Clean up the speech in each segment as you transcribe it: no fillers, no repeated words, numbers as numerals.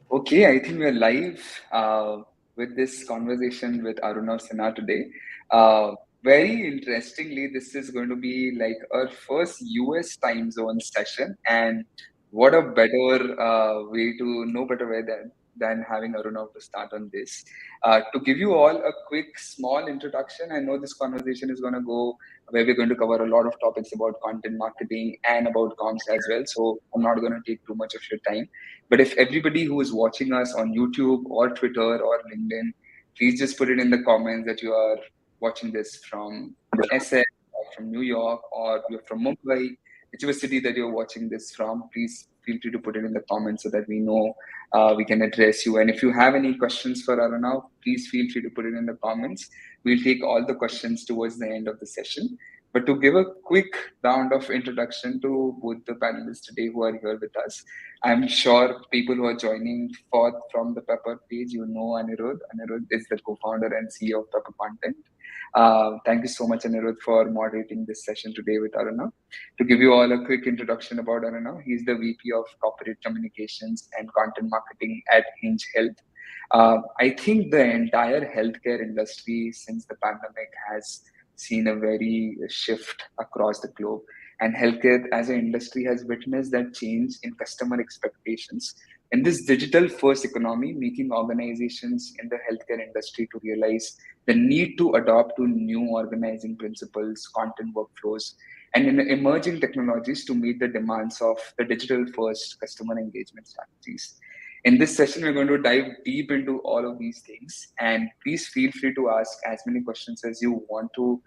Okay, I think we're live with this conversation with Arunav Sinha today. Very interestingly, this is going to be like our first US time zone session, and what a better way to no better way than having Arunav to start on this. To give you all a quick, small introduction, I know this conversation is going to go where we're going to cover a lot of topics about content marketing and about comms as well. So I'm not going to take too much of your time. But if everybody who is watching us on YouTube or Twitter or LinkedIn, please just put it in the comments that you are watching this from SF or from New York or you're from Mumbai, whichever city that you're watching this from, please feel free to put it in the comments so that we know we can address you. And if you have any questions for Arunav, please feel free to put it in the comments. We'll take all the questions towards the end of the session. But to give a quick round of introduction to both the panelists today who are here with us, I'm sure people who are joining forth from the Pepper page, you know Anirudh. Anirudh is the co-founder and CEO of Pepper Content. Thank you so much, Anirudh, for moderating this session today with Arunav. To give you all a quick introduction about Arunav, he's the VP of Corporate Communications and Content Marketing at Hinge Health. I think the entire healthcare industry since the pandemic has seen a very shift across the globe, and healthcare as an industry has witnessed that change in customer expectations. In this digital first economy, making organizations in the healthcare industry to realize the need to adopt to new organizing principles, content workflows, and in emerging technologies to meet the demands of the digital first customer engagement strategies. In this session, we're going to dive deep into all of these things. And please feel free to ask as many questions as you want to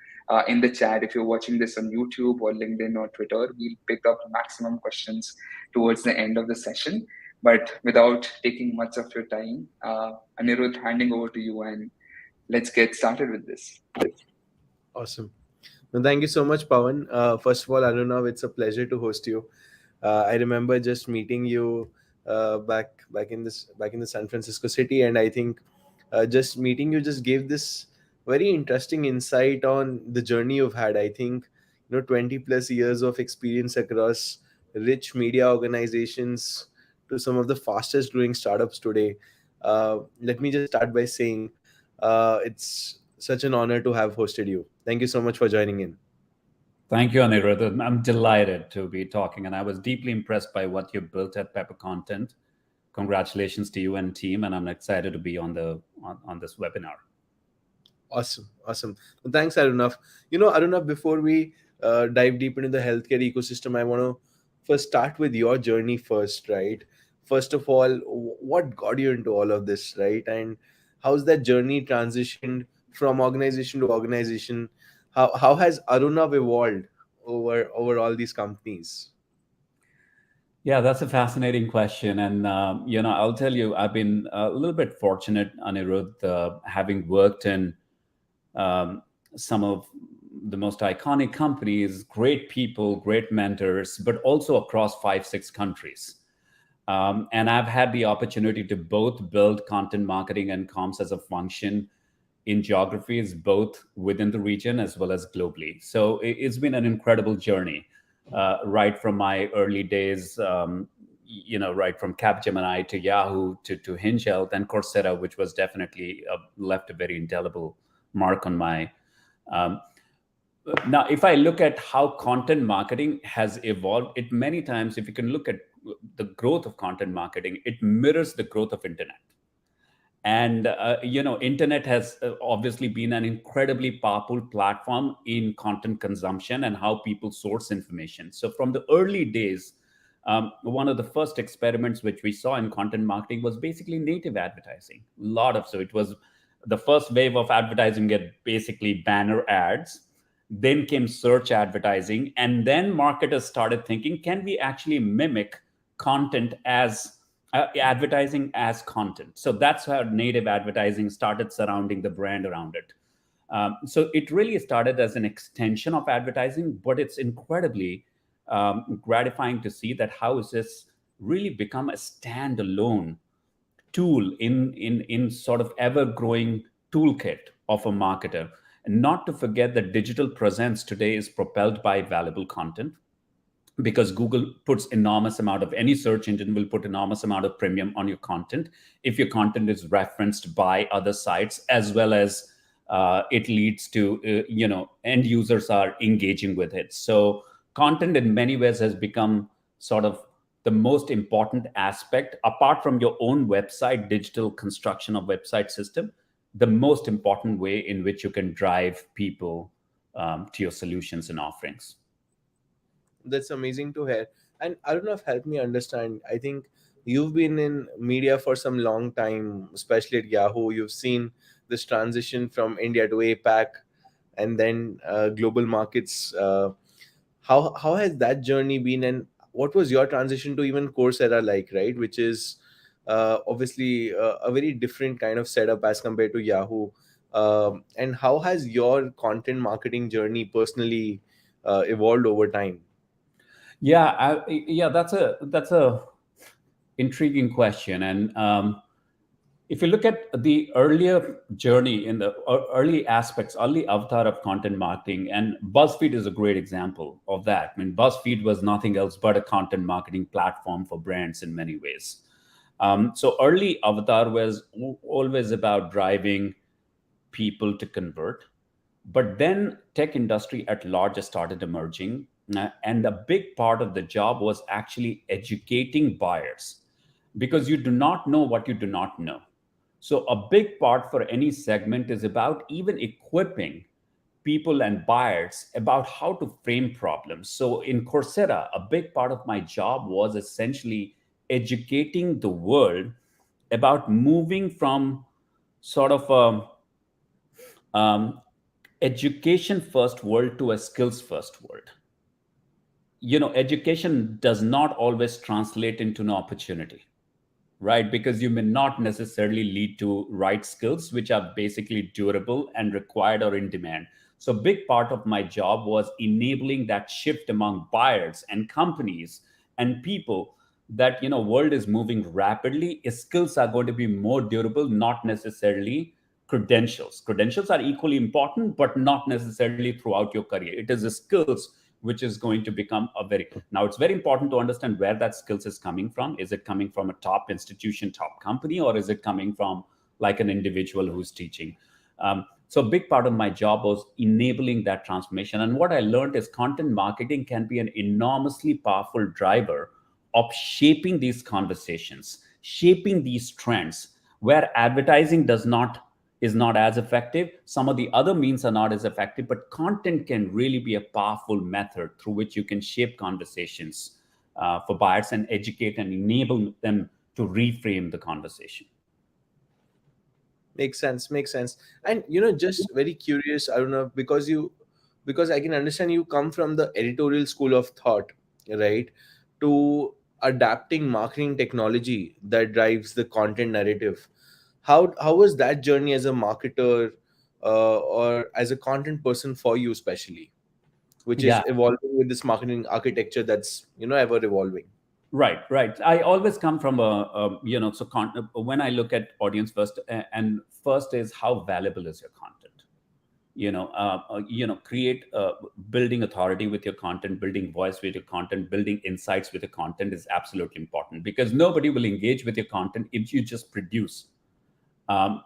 in the chat. If you're watching this on YouTube or LinkedIn or Twitter, we'll pick up maximum questions towards the end of the session. But without taking much of your time, Anirudh, handing over to you, and let's get started with this. Awesome. No, thank you so much, Pawan. First of all, Arunav, it's a pleasure to host you. I remember just meeting you back in the San Francisco city, and I think just meeting you just gave this very interesting insight on the journey you've had. I think 20 plus years of experience across rich media organizations to some of the fastest growing startups today. Let me just start by saying it's such an honor to have hosted you. Thank you so much for joining in. Thank you, Anirudh. I'm delighted to be talking, and I was deeply impressed by what you built at Pepper Content. Congratulations to you and team, and I'm excited to be on this webinar. Awesome. Well, thanks, Arunav. Arunav, before we dive deep into the healthcare ecosystem, I want to first start with your journey first, right? First of all, what got you into all of this, right? And how's that journey transitioned from organization to organization? How has Arunav evolved over all these companies? Yeah, that's a fascinating question. And, I'll tell you, I've been a little bit fortunate, Anirudh, having worked in some of the most iconic companies, great people, great mentors, but also across 5, 6 countries. And I've had the opportunity to both build content marketing and comms as a function in geographies, both within the region as well as globally. So it's been an incredible journey, right from my early days, right from Capgemini to Yahoo to Hinge Health and Coursera, which was definitely left a very indelible mark on my. Now, if I look at how content marketing has evolved, it many times, if you can look at the growth of content marketing, it mirrors the growth of internet. And internet has obviously been an incredibly powerful platform in content consumption and how people source information. So from the early days, one of the first experiments which we saw in content marketing was basically native advertising. So it was the first wave of advertising, get basically banner ads. Then came search advertising, and then marketers started thinking, can we actually mimic content as advertising as content? So that's how native advertising started surrounding the brand around it. So it really started as an extension of advertising, but it's incredibly gratifying to see that how has this really become a standalone tool in sort of ever-growing toolkit of a marketer. And not to forget that digital presence today is propelled by valuable content. because Google puts enormous amount of, any search engine will put enormous amount of premium on your content if your content is referenced by other sites, as well as it leads to end users are engaging with it. So content in many ways has become sort of the most important aspect, apart from your own website, digital construction of website system, the most important way in which you can drive people to your solutions and offerings. That's amazing to hear. And I don't know if help me understand. I think you've been in media for some long time, especially at Yahoo. You've seen this transition from India to APAC and then global markets. How has that journey been, and what was your transition to even Coursera like, right? Which is obviously a very different kind of setup as compared to Yahoo. And how has your content marketing journey personally evolved over time? Yeah, that's a intriguing question. And if you look at the earlier journey in the early aspects, early avatar of content marketing, and BuzzFeed is a great example of that. I mean, BuzzFeed was nothing else but a content marketing platform for brands in many ways. So early avatar was always about driving people to convert, but then tech industry at large started emerging, and a big part of the job was actually educating buyers, because you do not know what you do not know. So a big part for any segment is about even equipping people and buyers about how to frame problems. So in Coursera, a big part of my job was essentially educating the world about moving from sort of um, education first world to a skills first world. Education does not always translate into an opportunity, right? Because you may not necessarily lead to right skills, which are basically durable and required or in demand. So, big part of my job was enabling that shift among buyers and companies and people, that world is moving rapidly. Skills are going to be more durable, not necessarily credentials. Credentials are equally important, but not necessarily throughout your career. It is the skills which is going to become a very, now it's very important to understand where that skills is coming from. Is it coming from a top institution, top company, or is it coming from like an individual who's teaching? So a big part of my job was enabling that transformation. And what I learned is content marketing can be an enormously powerful driver of shaping these conversations, shaping these trends, where advertising does not is not as effective. Some of the other means are not as effective, but content can really be a powerful method through which you can shape conversations for buyers and educate and enable them to reframe the conversation. Makes sense, makes sense. And just very curious, I don't know, because I can understand you come from the editorial school of thought, right? To adapting marketing technology that drives the content narrative. How was that journey as a marketer, or as a content person for you, especially, which is Yeah, evolving with this marketing architecture that's ever evolving? right. I always come from when I look at audience first, and first is how valuable is your content. Create building authority with your content, building voice with your content, building insights with your content is absolutely important, because nobody will engage with your content if you just produce.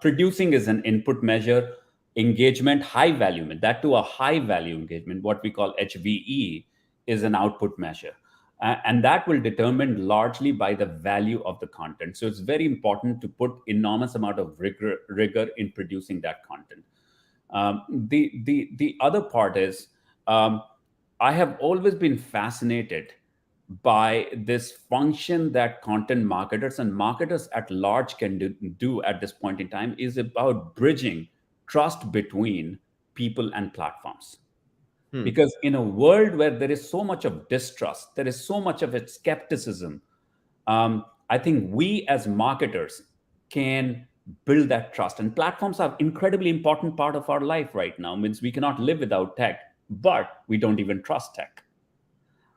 Producing is an input measure. Engagement, high value, that to a high value engagement, what we call HVE, is an output measure. And that will determine largely by the value of the content. So it's very important to put enormous amount of rigor in producing that content. The other part is, um, I have always been fascinated by this function that content marketers and marketers at large can do at this point in time, is about bridging trust between people and platforms. Hmm. Because in a world where there is so much of distrust, there is so much of a skepticism, I think we as marketers can build that trust. And platforms are incredibly important part of our life right now. Means we cannot live without tech, but we don't even trust tech,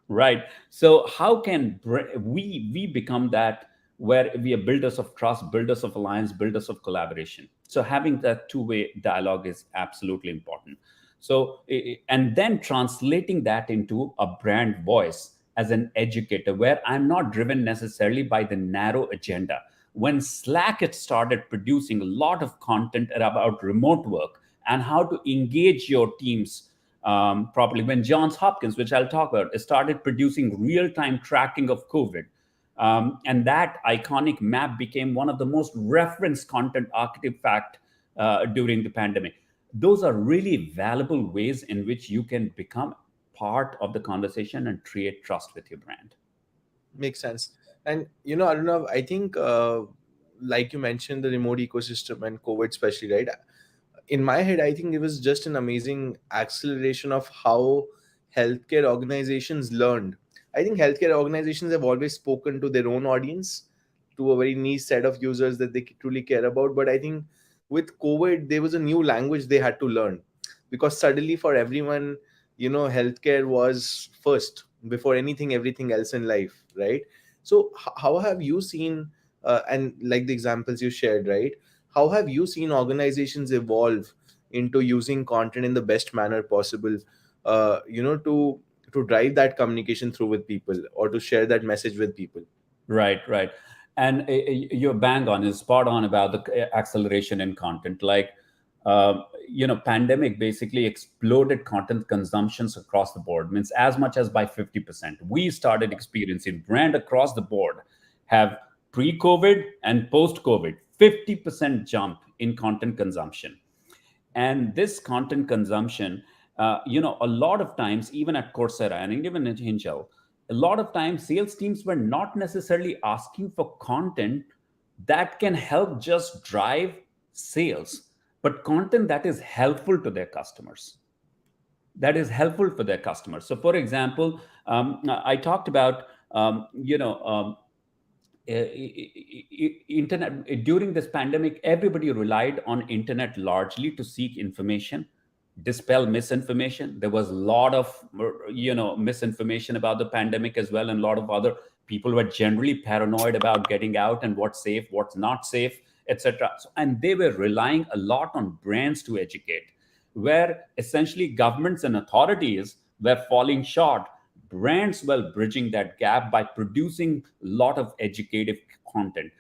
right? So how can we become that, where we are builders of trust, builders of alliance, builders of collaboration? So having that two-way dialogue is absolutely important. So and then translating that into a brand voice as an educator, where I'm not driven necessarily by the narrow agenda. When Slack had started producing a lot of content about remote work and how to engage your teams properly, when Johns Hopkins, which I'll talk about, started producing real time tracking of COVID, and that iconic map became one of the most referenced content artifact during the pandemic. Those are really valuable ways in which you can become part of the conversation and create trust with your brand. Makes sense. And Arnav, I think like you mentioned, the remote ecosystem and COVID especially, right? In my head, I think it was just an amazing acceleration of how healthcare organizations learned. I think healthcare organizations have always spoken to their own audience, to a very niche set of users that they truly care about. But I think with COVID, there was a new language they had to learn, because suddenly for everyone, healthcare was first before anything, everything else in life, right? So how have you seen, and like the examples you shared, right? How have you seen organizations evolve into using content in the best manner possible, to drive that communication through with people, or to share that message with people? Right, right. And you're bang on, is spot on about the acceleration in content. Like, pandemic basically exploded content consumptions across the board, means as much as by 50%. We started experiencing brand across the board have pre-COVID and post-COVID 50% jump in content consumption. And this content consumption, a lot of times, even at Coursera and even at Hinge Health, a lot of times sales teams were not necessarily asking for content that can help just drive sales, but content that is helpful to their customers, that is helpful for their customers. So for example, I talked about internet during this pandemic. Everybody relied on internet largely to seek information, dispel misinformation. There was a lot of misinformation about the pandemic as well, and a lot of other people were generally paranoid about getting out and what's safe, what's not safe, etc. And they were relying a lot on brands to educate, where essentially governments and authorities were falling short. Brands were bridging that gap by producing a lot of educative content.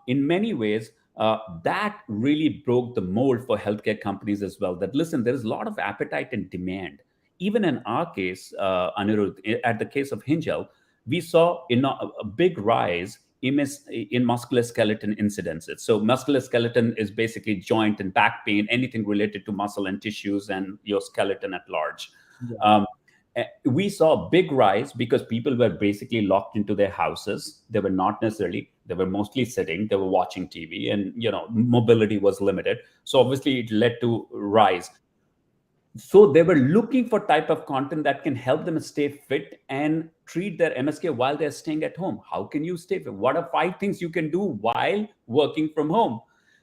In many ways, that really broke the mold for healthcare companies as well. That, listen, there is a lot of appetite and demand. Even in our case, Anirudh, at the case of Hinge Health, we saw a big rise in musculoskeletal incidences. So musculoskeleton is basically joint and back pain, anything related to muscle and tissues and your skeleton at large. Yeah. We saw a big rise because people were basically locked into their houses. They were not necessarily, they were mostly sitting, they were watching TV, and mobility was limited. So obviously it led to rise. So they were looking for type of content that can help them stay fit and treat their MSK while they're staying at home. How can you stay fit? What are 5 things you can do while working from home?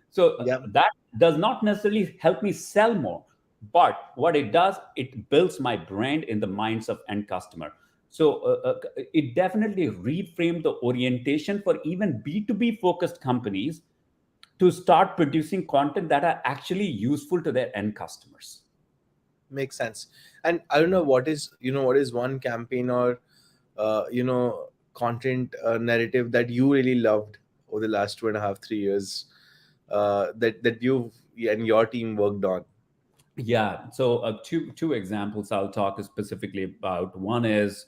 So Yeah. that does not necessarily help me sell more, but what it does, it builds my brand in the minds of end customer. So it definitely reframed the orientation for even B2B focused companies to start producing content that are actually useful to their end customers. Makes sense. And I don't know what is one campaign or content narrative that you really loved over the last 2.5 3 years, that you and your team worked on. Yeah. So two examples I'll talk specifically about. One is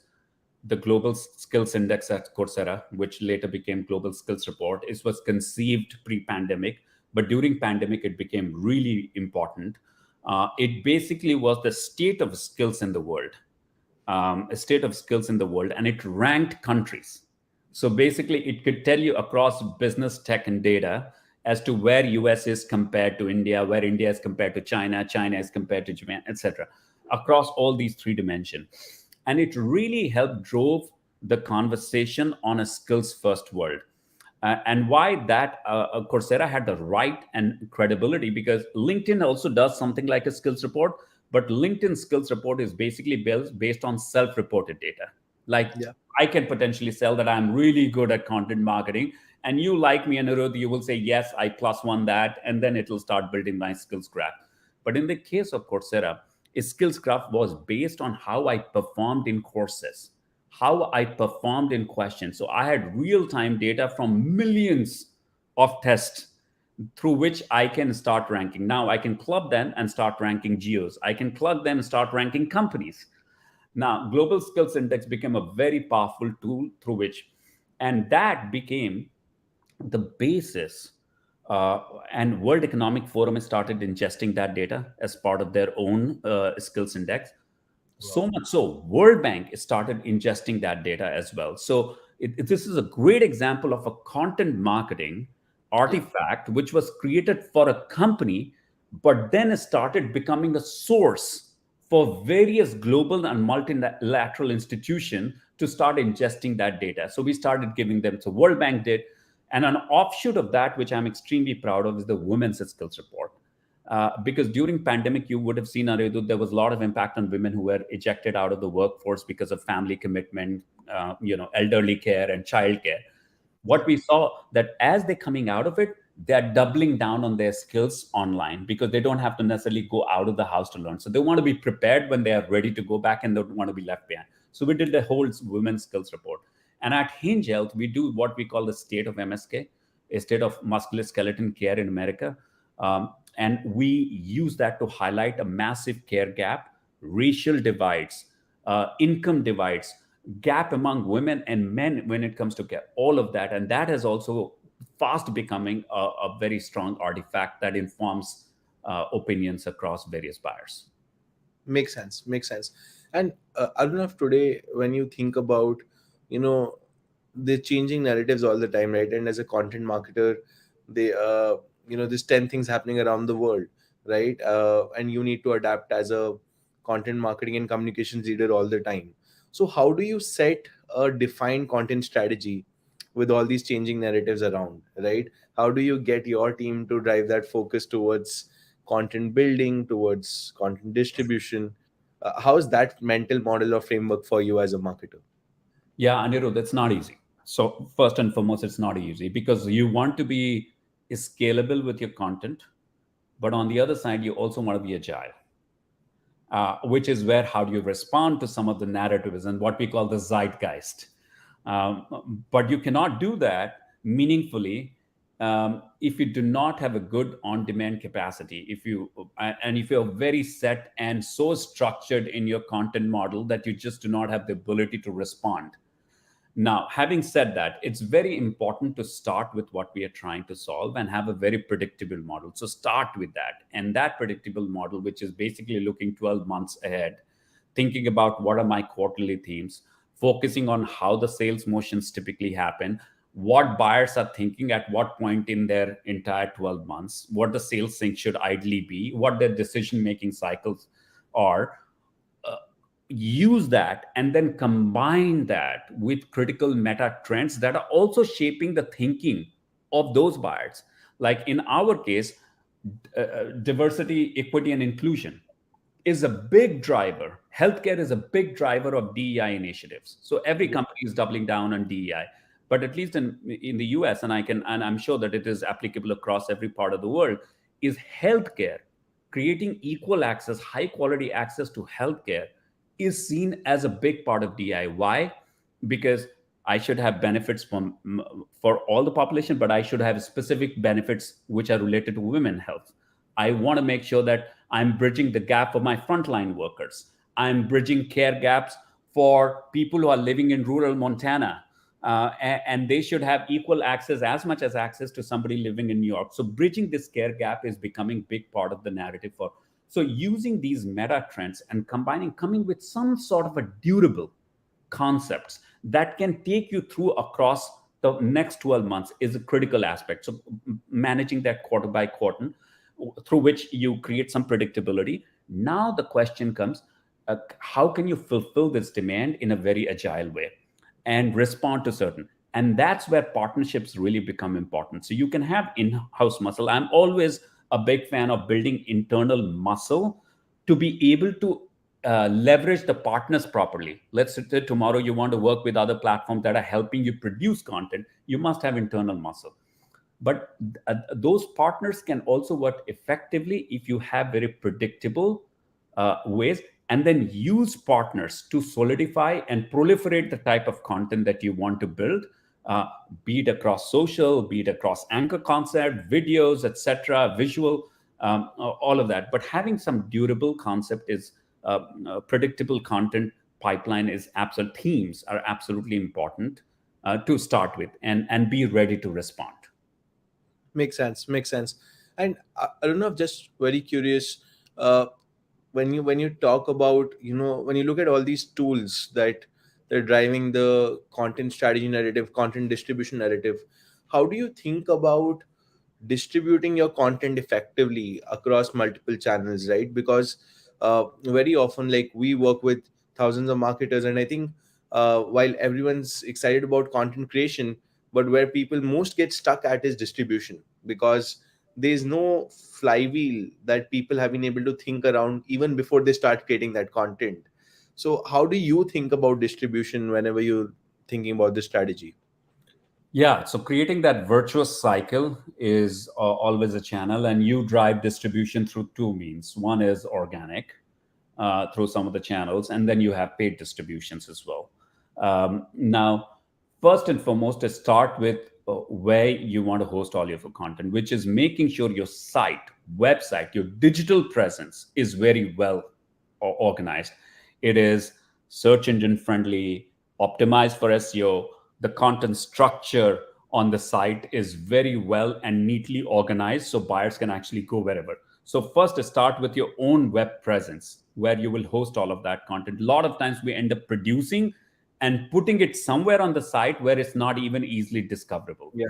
the Global Skills Index at Coursera, which later became Global Skills Report. It was conceived pre-pandemic, but during pandemic it became really important. It basically was the state of skills in the world, a state of skills in the world, and it ranked countries. So basically, it could tell you across business, tech, and data as to where US is compared to India, where India is compared to China, China is compared to Japan, etc. Across all these three dimensions, and it really helped drove the conversation on a skills first world. And why that Coursera had the right and credibility, because LinkedIn also does something like a skills report, but LinkedIn skills report is basically based on self-reported data. Like, Yeah. I can potentially sell that I'm really good at content marketing, and you like me, Anirudh, you will say, yes, I +1 that, and then it will start building my skills graph. But in the case of Coursera, a skills graph was based on how I performed in courses, how I performed in questions. So I had real time data from millions of tests through which I can start ranking. Now I can club them and start ranking geos. I can plug them and start ranking companies. Now, Global Skills Index became a very powerful tool through which, and that became the basis. Uh, and World Economic Forum has started ingesting that data as part of their own skills index. So Wow. much so, World Bank started ingesting that data as well. So this is a great example of a content marketing Yeah. artifact which was created for a company, but then it started becoming a source for various global and multilateral institutions to start ingesting that data. So we started giving them. So World Bank did, and an offshoot of that, which I'm extremely proud of, is the Women's Skills Report. Because during pandemic, you would have seen, Aredu, there was a lot of impact on women who were ejected out of the workforce because of family commitment, elderly care and child care. Yeah. What we saw that as they're coming out of it, they're doubling down on their skills online because they don't have to necessarily go out of the house to learn. So they want to be prepared when they are ready to go back and don't want to be left behind. So we did the whole women's skills report. And at Hinge Health, we do what we call the state of MSK, a state of musculoskeleton care in America. And we use that to highlight a massive care gap, racial divides, income divides, gap among women and men when it comes to care, all of that. And that is also fast becoming a very strong artifact that informs opinions across various buyers. Makes sense. Makes sense. And Arunav, today, when you think about, you know, the changing narratives all the time, right? And as a content marketer, they, there's 10 things happening around the world, right? And you need to adapt as a content marketing and communications leader all the time. So, how do you set a defined content strategy with all these changing narratives around, right? How do you get your team to drive that focus towards content building, towards content distribution? How is that mental model or framework for you as a marketer? Yeah, Anirudh, that's not easy. So first and foremost, it's not easy because you want to be scalable with your content, but on the other side, you also want to be agile. Which is where how do you respond to some of the narratives and what we call the zeitgeist. But you cannot do that meaningfully if you do not have a good on-demand capacity. If you're very set and so structured in your content model that you just do not have the ability to respond. Now, having said that, it's very important to start with what we are trying to solve and have a very predictable model. So start with that. And that predictable model, which is basically looking 12 months ahead, thinking about what are my quarterly themes, focusing on how the sales motions typically happen, what buyers are thinking at what point in their entire 12 months, what the sales sync should ideally be, what their decision making cycles are, use that and then combine that with critical meta trends that are also shaping the thinking of those buyers. Like in our case, diversity, equity, and inclusion is a big driver. Healthcare is a big driver of DEI initiatives. So every Yeah. company is doubling down on DEI. But at least in the US, and I'm sure that it is applicable across every part of the world, is healthcare creating equal access, high quality access to healthcare is seen as a big part of DEI. Why? Because I should have benefits for all the population, but I should have specific benefits which are related to women health. I want to make sure that I'm bridging the gap for my frontline workers. I'm bridging care gaps for people who are living in rural Montana. And they should have equal access, as much as access to somebody living in New York. So bridging this care gap is becoming big part of the narrative for. So using these meta trends and coming with some sort of a durable concepts that can take you through across the next 12 months is a critical aspect. So managing that quarter by quarter through which you create some predictability. Now the question comes, how can you fulfill this demand in a very agile way and respond to certain? And that's where partnerships really become important. So you can have in-house muscle. I'm always a big fan of building internal muscle to be able to leverage the partners properly. Let's say tomorrow you want to work with other platforms that are helping you produce content. You must have internal muscle. But those partners can also work effectively if you have very predictable ways. and then use partners to solidify and proliferate the type of content that you want to build, uh, be it across social, be it across anchor concept, videos, etc., visual, all of that. But having some durable concept is predictable content pipeline is absolute. Themes are absolutely important to start with, and be ready to respond. Makes sense. Makes sense. And I don't know. Just very curious. Uh, when you talk about, when you look at all these tools that they're driving the content strategy narrative, content distribution narrative, how do you think about distributing your content effectively across multiple channels, right? Because very often, like, we work with thousands of marketers, and I think while everyone's excited about content creation, but where people most get stuck at is distribution, because there's no flywheel that people have been able to think around even before they start creating that content. So how do you think about distribution whenever you're thinking about this strategy? Yeah, so creating that virtuous cycle is always a channel, and you drive distribution through two means. One is organic, through some of the channels, and then you have paid distributions as well. Now, first and foremost, to start with where you want to host all of your content, which is making sure your site, website, your digital presence is very well organized. It is search engine friendly, optimized for SEO. The content structure on the site is very well and neatly organized so buyers can actually go wherever. So first, start with your own web presence where you will host all of that content. A lot of times we end up producing and putting it somewhere on the site where it's not even easily discoverable. Yeah.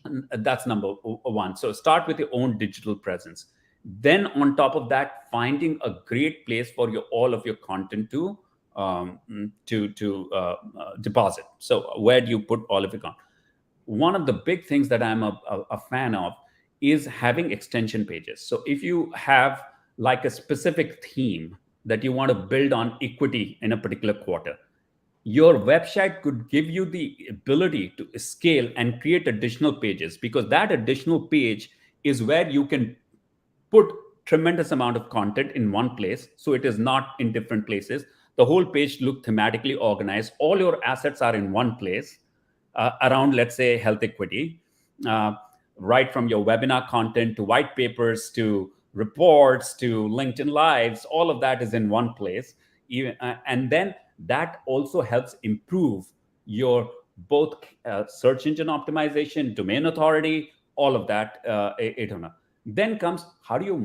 And that's number one. So start with your own digital presence. Then on top of that, finding a great place for your all of your content to deposit. So where do you put all of your content? One of the big things that I'm a fan of is having extension pages. So if you have like a specific theme that you want to build on equity in a particular quarter, your website could give you the ability to scale and create additional pages, because that additional page is where you can put tremendous amount of content in one place, so it is not in different places. The whole page look thematically organized, all your assets are in one place, around, let's say, health equity, uh, right from your webinar content to white papers to reports to LinkedIn lives, all of that is in one place. And then that also helps improve your both search engine optimization, domain authority, all of that. Then comes, how do you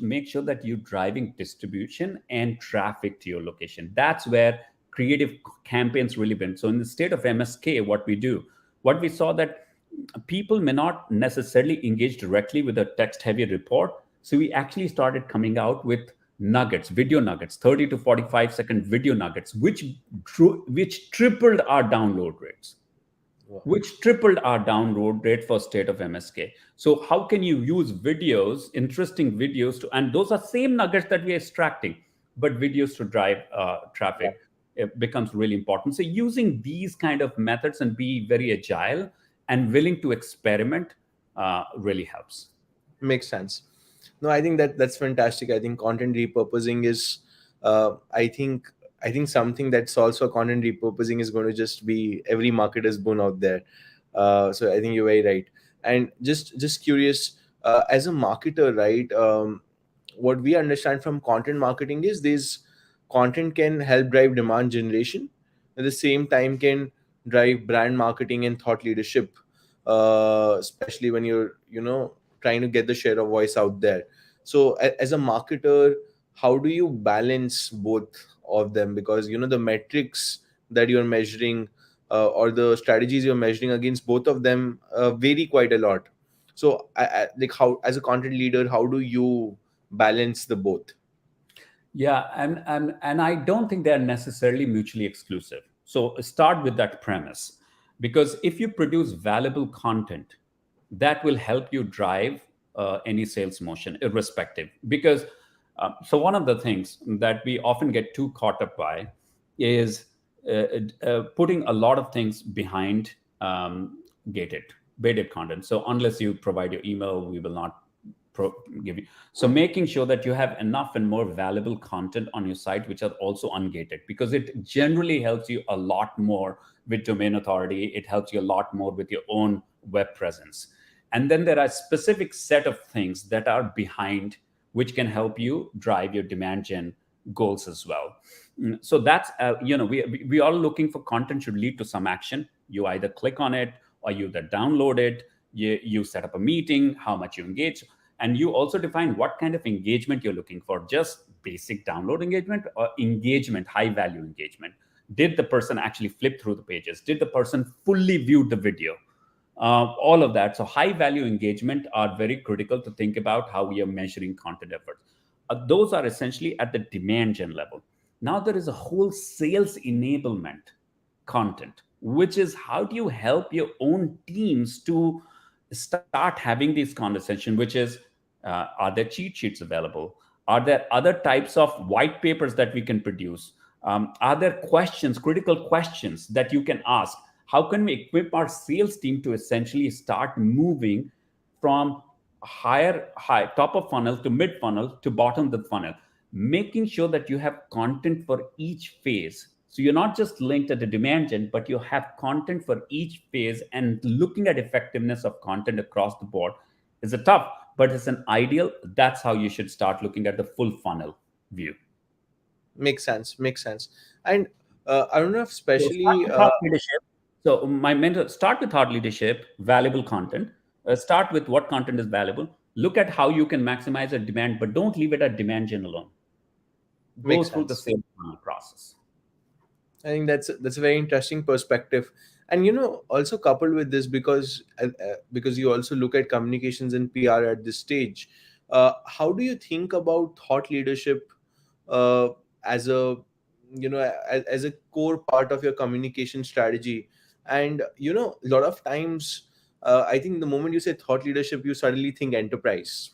make sure that you're driving distribution and traffic to your location? That's where creative campaigns really been. So in the state of MSK, what we saw that people may not necessarily engage directly with a text heavy report. So we actually started coming out with nuggets, video nuggets, 30 to 45-second video nuggets, which tripled our download rates. Wow. Which tripled our download rate for state of MSK. So how can you use videos, interesting videos, and those are same nuggets that we are extracting, but videos to drive traffic, it becomes really important. So using these kind of methods and be very agile and willing to experiment really helps. Makes sense. No, I think that's fantastic. I think content repurposing is, I think something that solves for content repurposing is going to just be every marketer's boon out there. So I think you're very right. And just curious, as a marketer, right? What we understand from content marketing is this: content can help drive demand generation, at the same time can drive brand marketing and thought leadership, especially when you're trying to get the share of voice out there. So as a marketer, how do you balance both of them? Because the metrics that you're measuring, or the strategies you're measuring against, both of them vary quite a lot. So like, how, as a content leader, how do you balance the both? Yeah, and I don't think they're necessarily mutually exclusive. So start with that premise, because if you produce valuable content, that will help you drive any sales motion, irrespective. Because so one of the things that we often get too caught up by is putting a lot of things behind gated, baited content. So unless you provide your email, we will not give you. So making sure that you have enough and more valuable content on your site which are also ungated, because it generally helps you a lot more with domain authority. It helps you a lot more with your own web presence. And then there are specific set of things that are behind which can help you drive your demand gen goals as well. So that's we are looking for content should lead to some action. You either click on it or you either download it. You set up a meeting, how much you engage, and you also define what kind of engagement you're looking for. Just basic download engagement or engagement, high value engagement. Did the person actually flip through the pages? Did the person fully view the video? All of that. So high value engagement are very critical to think about how we are measuring content efforts. Those are essentially at the demand gen level. Now there is a whole sales enablement content, which is how do you help your own teams to start having these conversations, which is are there cheat sheets available? Are there other types of white papers that we can produce? Are there questions, critical questions that you can ask? How can we equip our sales team to essentially start moving from high top of funnel to mid funnel to bottom of the funnel, making sure that you have content for each phase. So you're not just linked at the demand gen, but you have content for each phase, and looking at effectiveness of content across the board is a tough, but it's an ideal. That's how you should start looking at the full funnel view. Makes sense. Makes sense. And I don't know if So start especially with thought leadership. So my mentor, start with thought leadership, valuable content. Start with what content is valuable. Look at how you can maximize a demand, but don't leave it at demand gen alone. Go makes through the sense. sales funnel process. I think that's a very interesting perspective, and also coupled with this, because you also look at communications and PR at this stage. How do you think about thought leadership uh, as a as a core part of your communication strategy? And a lot of times, I think the moment you say thought leadership, you suddenly think enterprise,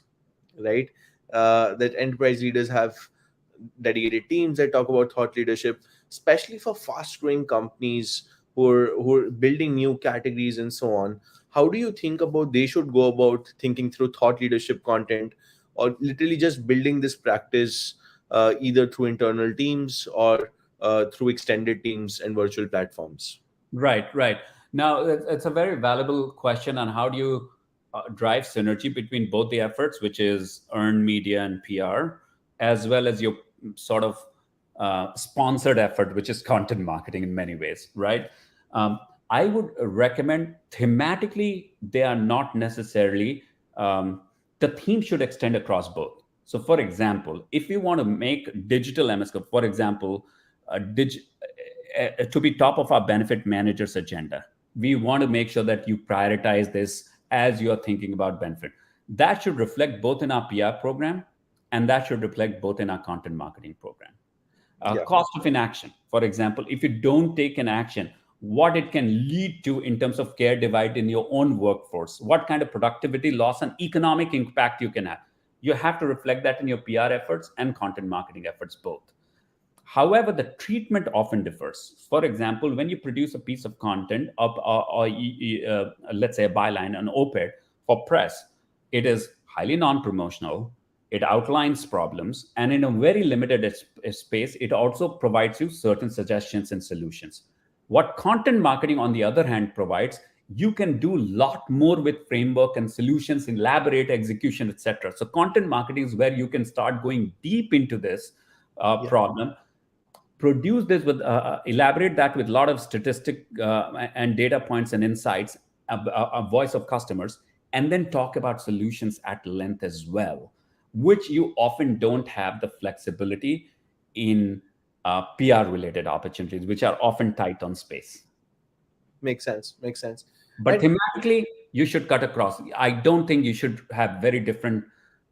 right? That enterprise leaders have dedicated teams that talk about thought leadership, especially for fast growing companies who are building new categories and so on. How do you think about they should go about thinking through thought leadership content, or literally just building this practice either through internal teams or through extended teams and virtual platforms? Right, right. Now, it's a very valuable question on how do you drive synergy between both the efforts, which is earned media and PR, as well as your sort of sponsored effort, which is content marketing in many ways, right? Um, I would recommend thematically, they are not necessarily, the theme should extend across both. So, for example, if you want to make digital MSK, for example, to be top of our benefit managers agenda, we want to make sure that you prioritize this as you are thinking about benefit. That should reflect both in our PR program, and that should reflect both in our content marketing program. Yeah. Cost of inaction, for example, if you don't take an action, what it can lead to in terms of care divide in your own workforce, what kind of productivity loss and economic impact you can have. You have to reflect that in your PR efforts and content marketing efforts both. However, the treatment often differs. For example, when you produce a piece of content, or let's say a byline, an op-ed for press, it is highly non-promotional. It outlines problems, and in a very limited space, it also provides you certain suggestions and solutions. What content marketing, on the other hand, provides, you can do a lot more with framework and solutions, elaborate execution, etc. So, content marketing is where you can start going deep into this Yeah. problem, produce this with elaborate that with a lot of statistic and data points and insights, a voice of customers, and then talk about solutions at length as well, which you often don't have the flexibility in PR related opportunities, which are often tight on space. Makes sense. Makes sense. But And thematically, you should cut across. I don't think you should have very different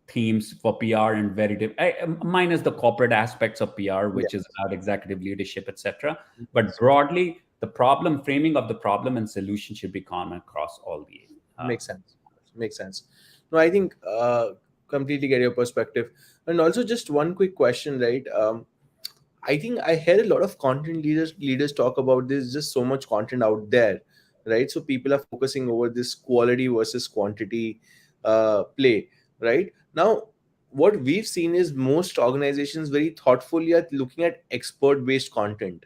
themes for PR and very different, minus the corporate aspects of PR, yeah, which is about executive leadership, etc. But broadly, the problem framing of the problem and solution should be common across all the. makes sense. Makes sense. No, I think completely get your perspective. And also, just one quick question, right? I think I hear a lot of content leaders talk about this. Just so much content out there, right? So people are focusing over this quality versus quantity play. right? Now, what we've seen is most organizations very thoughtfully are looking at expert based content,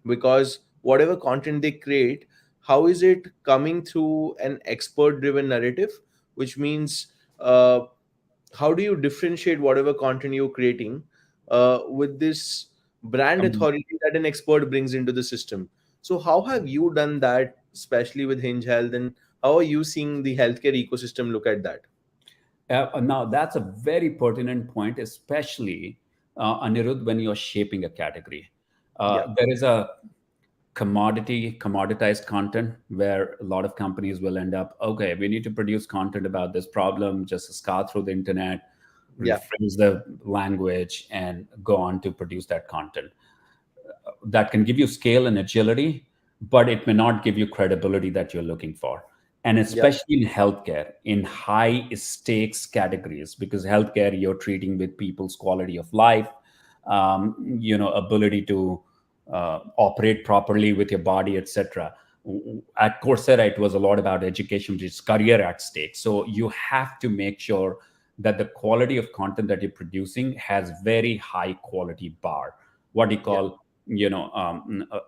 because whatever content they create, how is it coming through an expert driven narrative, which means how do you differentiate whatever content you're creating with this brand Um, authority that an expert brings into the system? So how have you done that, especially with Hinge Health, and how are you seeing the healthcare ecosystem look at that? Now, that's a very pertinent point, especially Anirudh, when you're shaping a category. Yeah, There is a commoditized content where a lot of companies will end up, okay, we need to produce content about this problem, just scour through the internet, yeah, rephrase the language, and go on to produce that content. That can give you scale and agility, but it may not give you credibility that you're looking for. And yeah, especially in healthcare, in high stakes categories, because healthcare, you're treating with people's quality of life, ability to operate properly with your body, etc. At Coursera, it was a lot about education, which is career at stake. So you have to make sure that the quality of content that you're producing has very high quality bar, what you yeah, call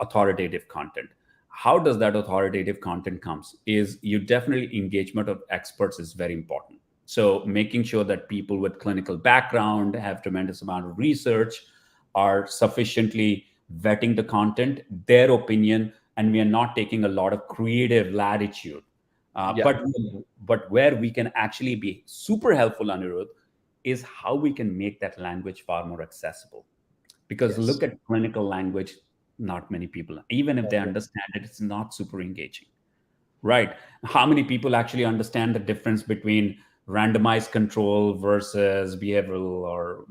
authoritative content. How does that authoritative content comes is you definitely engagement of experts is very important. So making sure that people with clinical background have tremendous amount of research, are sufficiently vetting the content, their opinion, and we are not taking a lot of creative latitude. uh, yeah, but but where we can actually be super helpful, Anirudh, is how we can make that language far more accessible. Because yes, look at clinical language, not many people, even if they correct. understand it, it's not super engaging, right? How many people actually understand the difference between randomized control versus behavioral, or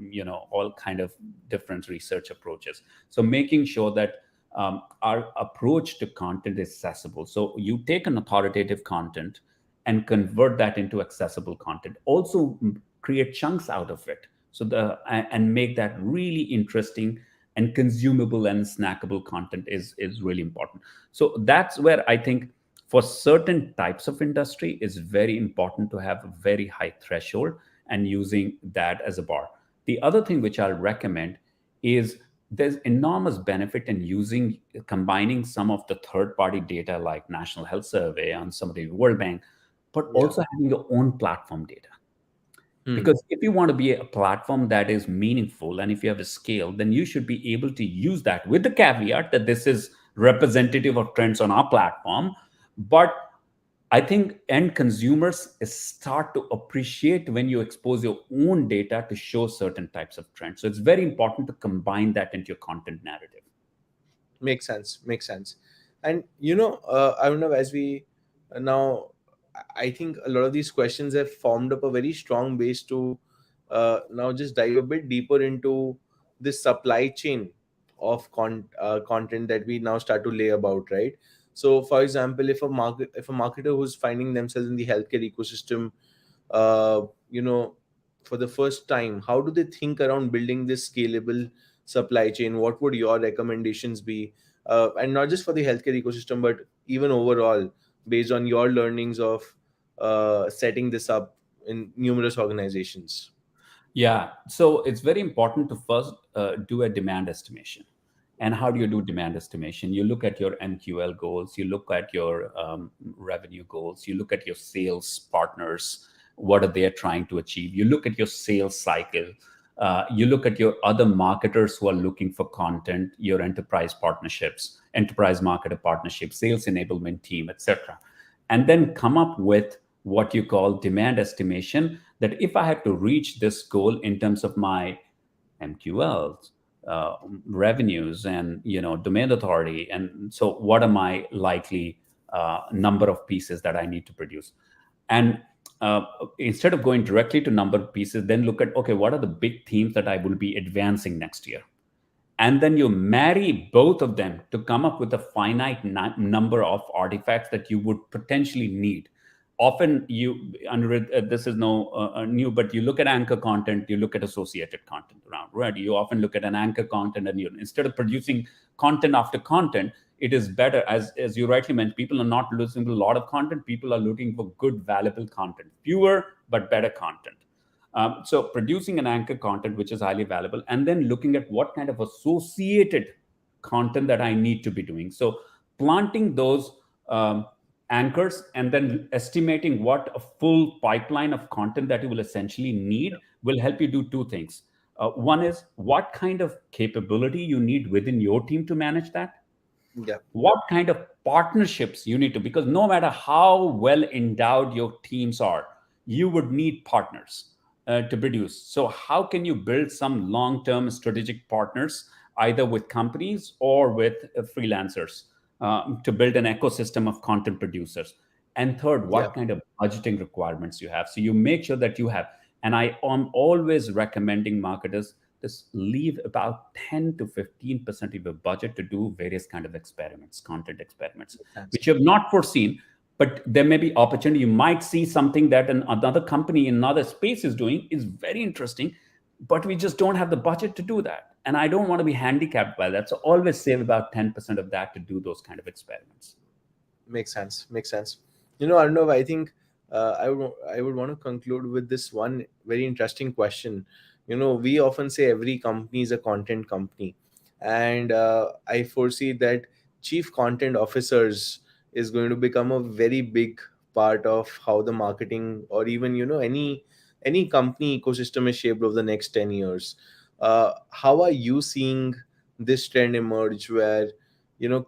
all kind of different research approaches? So making sure that our approach to content is accessible. So you take an authoritative content and convert that into accessible content, also create chunks out of it, so and make that really interesting and consumable and snackable content is really important. So that's where I think for certain types of industry is very important to have a very high threshold and using that as a bar. The other thing which I'll recommend is there's enormous benefit in using combining some of the third party data like National Health Survey and some of the World Bank, but Yeah. also having your own platform data. Hmm. Because if you want to be a platform that is meaningful and if you have a scale, then you should be able to use that with the caveat that this is representative of trends on our platform. But I think end consumers start to appreciate when you expose your own data to show certain types of trends. So it's very important to combine that into your content narrative. Makes sense. Makes sense. And I don't know, as we now, I think a lot of these questions have formed up a very strong base to now just dive a bit deeper into this supply chain of content that we now start to lay about, right? So, for example, if a marketer who's finding themselves in the healthcare ecosystem, uh, you know, for the first time, how do they think around building this scalable supply chain? What would your recommendations be? And not just for the healthcare ecosystem, but even overall, based on your learnings of setting this up in numerous organizations. Yeah, so it's very important to first do a demand estimation. And how do you do demand estimation? You look at your MQL goals, you look at your revenue goals, you look at your sales partners, what are they trying to achieve? You look at your sales cycle, you look at your other marketers who are looking for content, your enterprise partnerships, enterprise marketer partnerships, sales enablement team, etc. And then come up with what you call demand estimation, that if I had to reach this goal in terms of my MQLs, revenues, and domain authority, and so what are my likely number of pieces that I need to produce? And uh, instead of going directly to number of pieces, then look at, okay, what are the big themes that I will be advancing next year? And then you marry both of them to come up with a finite number of artifacts that you would potentially need. Often you under this is no new, but you look at anchor content, you look at associated content around, right? You often look at an anchor content, and you, instead of producing content after content, it is better, as you rightly mentioned, people are not looking for a lot of content, people are looking for good valuable content, fewer but better content. So producing an anchor content which is highly valuable, and then looking at what kind of associated content that I need to be doing. So planting those um, anchors and then estimating what a full pipeline of content that you will essentially need will help you do two things. One is what kind of capability you need within your team to manage that, Yeah. what kind of partnerships you need to, because no matter how well endowed your teams are, you would need partners to produce. So how can you build some long-term strategic partners either with companies or with freelancers to build an ecosystem of content producers? And third, Yeah. what kind of budgeting requirements you have, so you make sure that you have. And I am always recommending marketers just leave about 10 to 15% of your budget to do various kind of experiments, content experiments, Thanks. which you have not foreseen, but there may be opportunity. You might see something that another company in another space is doing is very interesting, but we just don't have the budget to do that. And I don't want to be handicapped by that. So always save about 10% of that to do those kind of experiments. Makes sense. Makes sense. Arnav, I think I would want to conclude with this one very interesting question. We often say every company is a content company, and I foresee that chief content officers is going to become a very big part of how the marketing, or even any company ecosystem is shaped over the next 10 years. How are you seeing this trend emerge, where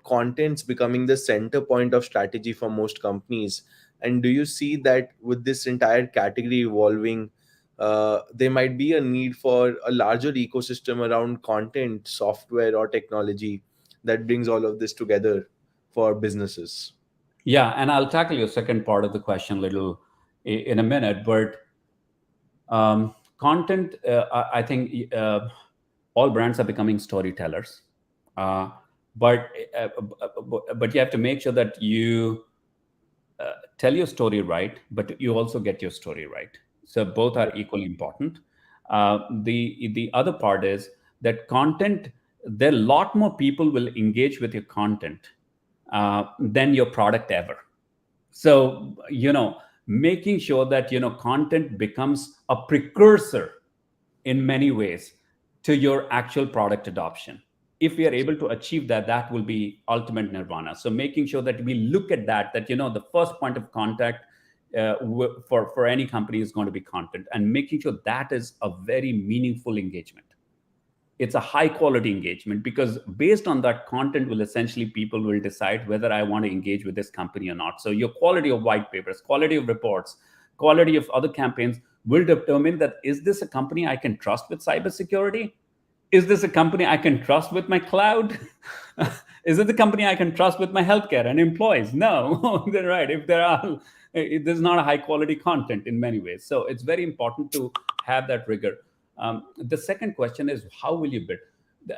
content's becoming the center point of strategy for most companies? And do you see that with this entire category evolving, there might be a need for a larger ecosystem around content, software, or technology that brings all of this together for businesses? Yeah, and I'll tackle your second part of the question a little in a minute. But content, I think all brands are becoming storytellers, uh, but but you have to make sure that you tell your story right, but you also get your story right. So both are Yeah. equally important. The other part is that content, there a lot more people will engage with your content than your product ever. So making sure that content becomes a precursor in many ways to your actual product adoption. If we are able to achieve that, that will be ultimate nirvana. So making sure that we look at that the first point of contact for any company is going to be content, and making sure that is a very meaningful engagement. It's a high quality engagement, because based on that content will essentially people will decide whether I want to engage with this company or not. So your quality of white papers, quality of reports, quality of other campaigns will determine that, is this a company I can trust with cybersecurity? Is this a company I can trust with my cloud? Is it the company I can trust with my healthcare and employees? No. Then right, if there's not a high quality content in many ways. So it's very important to have that rigor. The second question is, how will you build?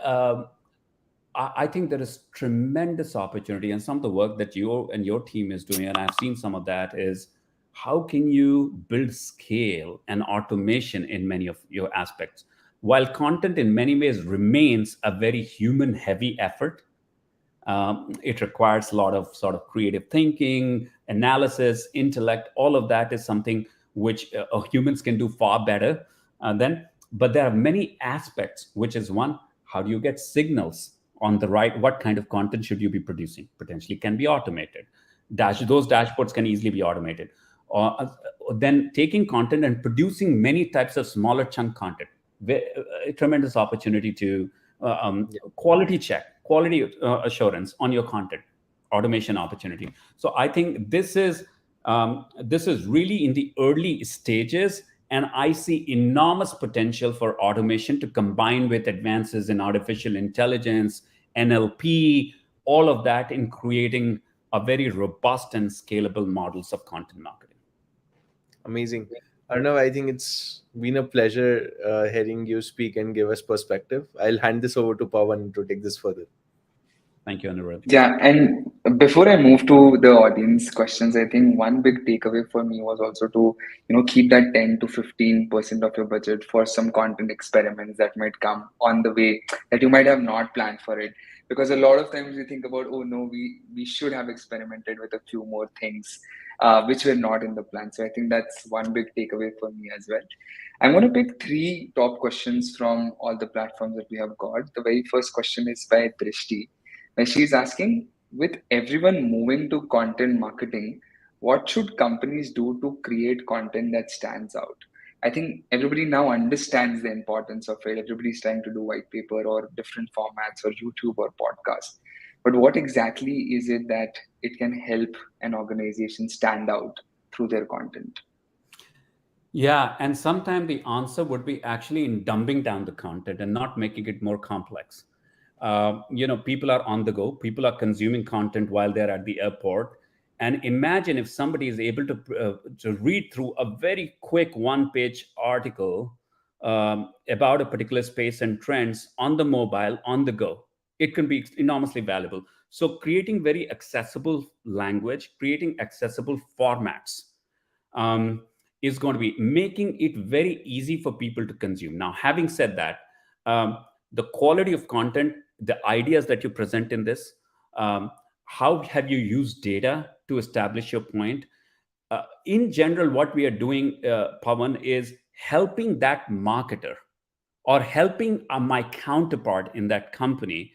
Um, I think there is tremendous opportunity, and some of the work that you and your team is doing, and I've seen some of that, is how can you build scale and automation in many of your aspects? While content in many ways remains a very human heavy effort, it requires a lot of sort of creative thinking, analysis, intellect. All of that is something which humans can do far better than. But there are many aspects, which is one, how do you get signals on the right? What kind of content should you be producing? Potentially can be automated. Those dashboards can easily be automated. Then taking content and producing many types of smaller chunk content. A tremendous opportunity to Yeah. quality check, quality assurance on your content, automation opportunity. So I think this is really in the early stages, and I see enormous potential for automation to combine with advances in artificial intelligence, NLP, all of that, in creating a very robust and scalable models of content marketing. Amazing. Arnav, I think it's been a pleasure hearing you speak and give us perspective. I'll hand this over to Pawan to take this further. Thank you, Anirudh. Yeah, and before I move to the audience questions, I think one big takeaway for me was also to, keep that 10 to 15% of your budget for some content experiments that might come on the way that you might have not planned for it. Because a lot of times we think about, oh no, we should have experimented with a few more things. which were not in the plan. So I think that's one big takeaway for me as well. I'm going to pick three top questions from all the platforms that we have got. The very first question is by Drishti, where she's asking, with everyone moving to content marketing, what should companies do to create content that stands out? I think everybody now understands the importance of it. Everybody's trying to do white paper or different formats or YouTube or podcast. But what exactly is it that it can help an organization stand out through their content? Yeah, and sometimes the answer would be actually in dumbing down the content and not making it more complex. People are on the go, people are consuming content while they're at the airport. And imagine if somebody is able to read through a very quick one-page article about a particular space and trends on the mobile, on the go. It can be enormously valuable. So, creating very accessible language, creating accessible formats, um, is going to be making it very easy for people to consume. Now, having said that, the quality of content, the ideas that you present in this, um, how have you used data to establish your point? In general, what we are doing, Pawan, is helping that marketer or helping my counterpart in that company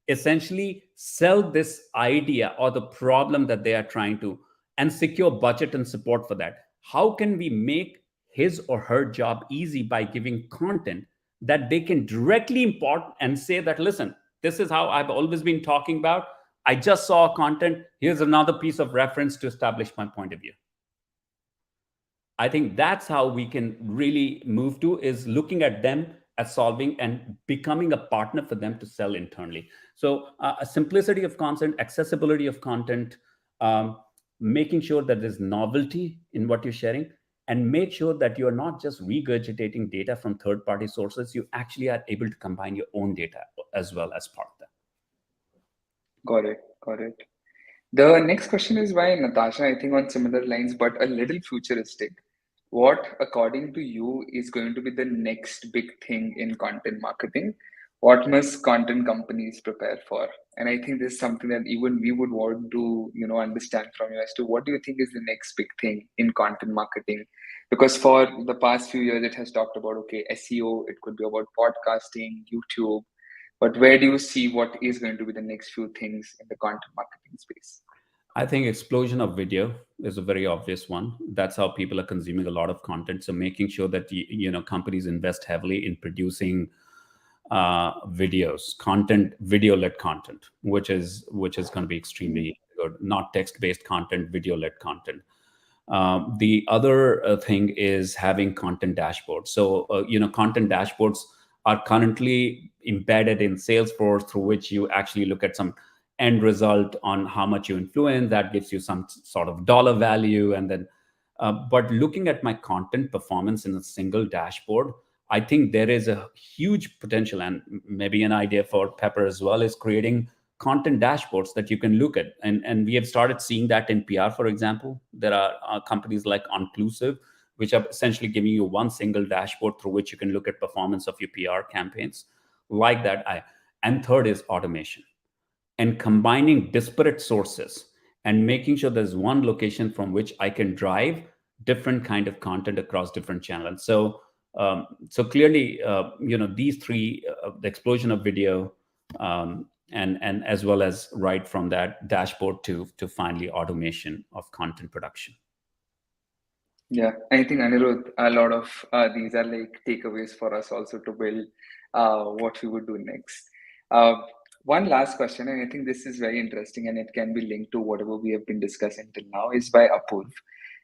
essentially sell this idea or the problem that they are trying to, and secure budget and support for that. How can we make his or her job easy by giving content that they can directly import and say that, listen, this is how I've always been talking about. I just saw content. Here's another piece of reference to establish my point of view. I think that's how we can really move to, is looking at them as solving and becoming a partner for them to sell internally. So a simplicity of content, accessibility of content, um, making sure that there's novelty in what you're sharing, and make sure that you're not just regurgitating data from third party sources. You actually are able to combine your own data as well as part of that. Got it. Got it. The next question is by Natasha, I think on similar lines, but a little futuristic. What, according to you, is going to be the next big thing in content marketing? What must content companies prepare for? And I think this is something that even we would want to, understand from you as to what do you think is the next big thing in content marketing? Because for the past few years, it has talked about, okay, SEO, it could be about podcasting, YouTube, but where do you see what is going to be the next few things in the content marketing space? I think explosion of video is a very obvious one. That's how people are consuming a lot of content. So making sure that companies invest heavily in producing videos, content, video-led content, which is going to be extremely good. Not text-based content, video-led content. The other thing is having content dashboards. So content dashboards are currently embedded in Salesforce, through which you actually look at some end result on how much you influence. That gives you some sort of dollar value, and then but looking at my content performance in a single dashboard, I think there is a huge potential, and maybe an idea for Pepper as well, is creating content dashboards that you can look at. And we have started seeing that in PR, for example. There are companies like Onclusive, which are essentially giving you one single dashboard through which you can look at performance of your PR campaigns like that. And third is automation and combining disparate sources and making sure there's one location from which I can drive different kind of content across different channels. So clearly, these three, the explosion of video, and as well as right from that dashboard to finally automation of content production. Yeah, I think Anirudh, a lot of these are like takeaways for us also to build what we would do next. Uh, One last question, and I think this is very interesting and it can be linked to whatever we have been discussing till now, is by Apurv,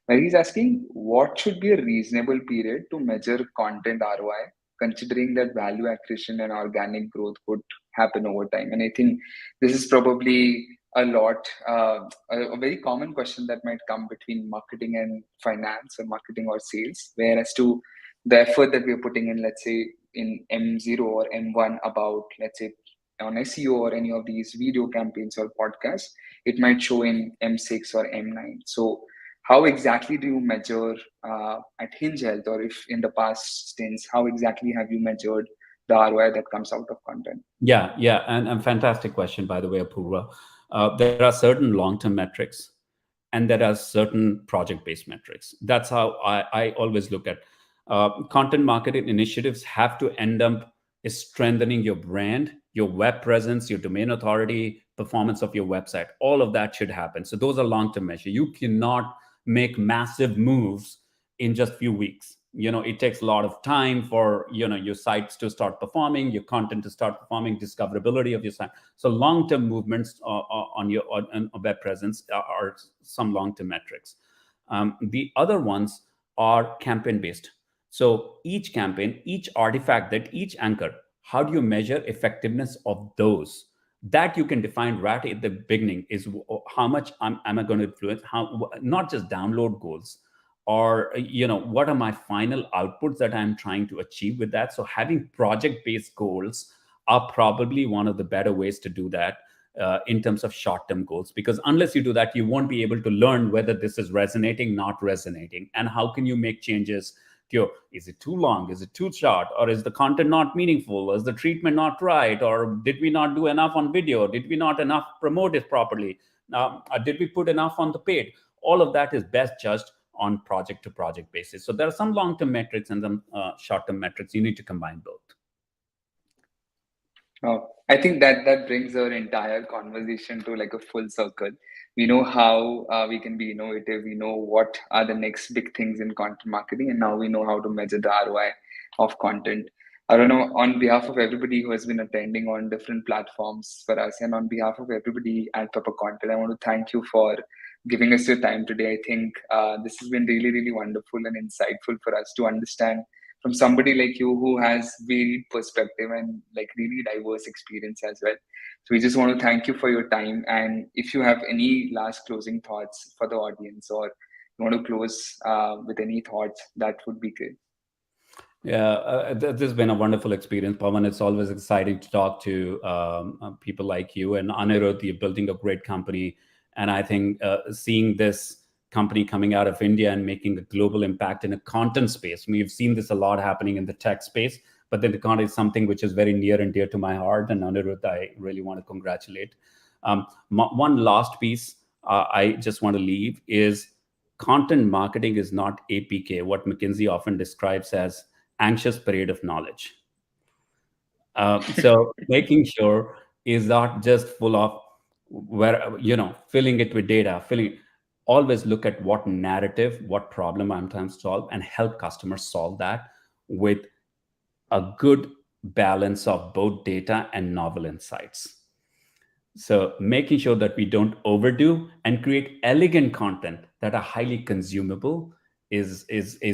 where he's asking what should be a reasonable period to measure content ROI, considering that value accretion and organic growth could happen over time. And I think this is probably a lot, a very common question that might come between marketing and finance, or marketing or sales, whereas to the effort that we're putting in, let's say in M0 or M1 about, let's say, on SEO or any of these video campaigns or podcasts, it might show in M6 or M9. So how exactly do you measure at Hinge Health, or if in the past stints, how exactly have you measured the ROI that comes out of content? Yeah, and fantastic question, by the way, Apurva. There are certain long-term metrics and there are certain project-based metrics. That's how I always look at content marketing initiatives. Have to end up is strengthening your brand, your web presence, your domain authority, performance of your website. All of that should happen. So those are long-term measures. You cannot make massive moves in just few weeks. It takes a lot of time for your sites to start performing, your content to start performing, discoverability of your site. So long-term movements on your web presence are some long-term metrics. The other ones are campaign based. So each campaign, each artifact, that each anchor, how do you measure effectiveness of those? That you can define right at the beginning. Is how much am I going to influence? How, not just download goals, or what are my final outputs that I'm trying to achieve with that. So having project based goals are probably one of the better ways to do that in terms of short term goals, because unless you do that, you won't be able to learn whether this is resonating, not resonating, and how can you make changes to your, is it too long, is it too short, or is the content not meaningful, is the treatment not right, or did we not do enough on video, did we not enough promote it properly, did we put enough on the paid? All of that is best judged on project to project basis. So there are some long-term metrics and some short-term metrics. You need to combine both. I think that brings our entire conversation to like a full circle. We know how we can be innovative. We know what are the next big things in content marketing, and now we know how to measure the ROI of content. I don't know, on behalf of everybody who has been attending on different platforms for us, and on behalf of everybody at Pepper Content, I want to thank you for giving us your time today. I think this has been really, really wonderful and insightful for us to understand from somebody like you who has varied perspective and like really diverse experience as well. So we just want to thank you for your time. And if you have any last closing thoughts for the audience, or you want to close with any thoughts, that would be great. Yeah, this has been a wonderful experience, Pawan. It's always exciting to talk to people like you and Anirudh. You're building a great company. And I think seeing this company coming out of India and making a global impact in a content space. We've seen this a lot happening in the tech space, but then the content is something which is very near and dear to my heart. And Anirudh, I really want to congratulate. One last piece I just want to leave is content marketing is not APK, what McKinsey often describes as anxious parade of knowledge. So making sure is not just full of filling it with data, always look at what narrative, what problem I'm trying to solve, and help customers solve that with a good balance of both data and novel insights. So making sure that we don't overdo and create elegant content that are highly consumable is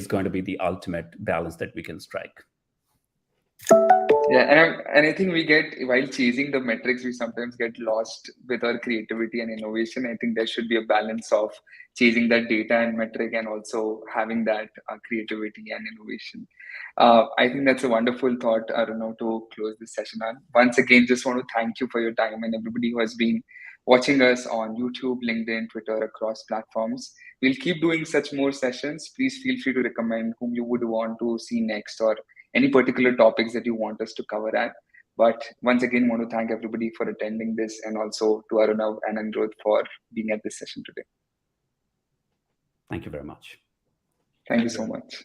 going to be the ultimate balance that we can strike. Yeah, and I think we get, while chasing the metrics, we sometimes get lost with our creativity and innovation. I think there should be a balance of chasing that data and metric, and also having that creativity and innovation. I think that's a wonderful thought, I don't know, to close this session on. Once again, just want to thank you for your time, and everybody who has been watching us on YouTube, LinkedIn, Twitter, across platforms. We'll keep doing such more sessions. Please feel free to recommend whom you would want to see next, or any particular topics that you want us to cover at. But once again, want to thank everybody for attending this, and also to Arunav and Anirudh for being at this session today. Thank you very much. Thank you so much.